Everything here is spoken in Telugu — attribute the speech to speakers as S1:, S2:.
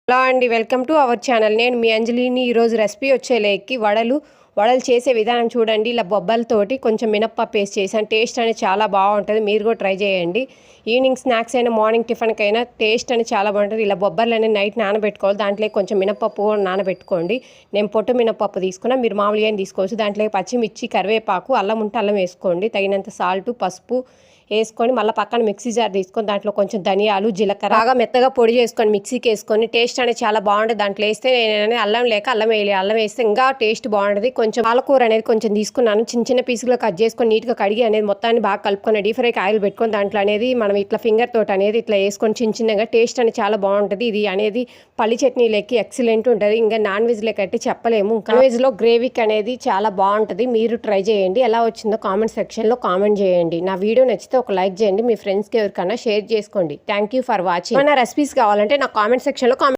S1: హలో అండి, వెల్కమ్ టు అవర్ ఛానల్. నేను మీ అంజలిని. ఈరోజు రెసిపీ వచ్చేలేకి వడలు చేసే విధానం చూడండి. ఇలా బొబ్బలతోటి కొంచెం మినప్పప్పు వేసి చేసాను. టేస్ట్ అనేది చాలా బాగుంటుంది. మీరు కూడా ట్రై చేయండి. ఈవినింగ్ స్నాక్స్ అయినా మార్నింగ్ టిఫిన్కైనా టేస్ట్ అనేది చాలా బాగుంటుంది. ఇలా బొబ్బర్లు అనేది నైట్ నానబెట్టుకోవాలి. దాంట్లో కొంచెం మినప్పప్పు నానబెట్టుకోండి. నేను పొట్టు మినప్పప్పు తీసుకున్నా, మీరు మామూలుగా తీసుకోవచ్చు. దాంట్లో పచ్చిమిర్చి, కరివేపాకు, అల్లం ఉంటే అల్లం వేసుకోండి. తగినంత సాల్ట్, పసుపు వేసుకొని మళ్ళీ పక్కన మిక్సీ జార్ తీసుకొని దాంట్లో కొంచెం ధనియాలు, జీలకర్ర బాగా మెత్తగా పొడి చేసుకొని మిక్సీకి వేసుకొని టేస్ట్ అనేది చాలా బాగుంటుంది. దాంట్లో వేస్తే నేను అల్లం లేక అల్లం వేయాలి. అల్లం వేస్తే ఇంకా టేస్ట్ బాగుంటుంది. కొంచెం పాలకూర అనేది కొంచెం తీసుకున్నాను. చిన్న చిన్న పీసులు కట్ చేసుకొని నీట్గా కడిగి అనేది మొత్తాన్ని బాగా కలుపుకొని డీప్ ఫ్రైకి ఆయిల్ పెట్టుకొని దాంట్లో అనేది మనం ఇట్లా ఫింగర్ తోటి అనేది ఇట్లా వేసుకొని చిన్న చిన్నగా టేస్ట్ అనేది చాలా బాగుంటుంది. ఇది అనేది పల్లి చట్నీ లెక్కి ఎక్సలెంట్ ఉంటుంది. ఇంకా నాన్ వెజ్ లెక్క అయితే చెప్పలేము. నాన్ వెజ్లో గ్రేవీకి అనేది చాలా బాగుంటుంది. మీరు ట్రై చేయండి. ఎలా వచ్చిందో కామెంట్ సెక్షన్లో కామెంట్ చేయండి. నా వీడియో నచ్చితే ఒక లైక్ చేయండి. మీ ఫ్రెండ్స్కి ఎవరికైనా షేర్ చేసుకోండి. Thank you for watching. ఏమైనా రెసిపీస్ కావాలంటే నా కామెంట్ సెక్షన్లో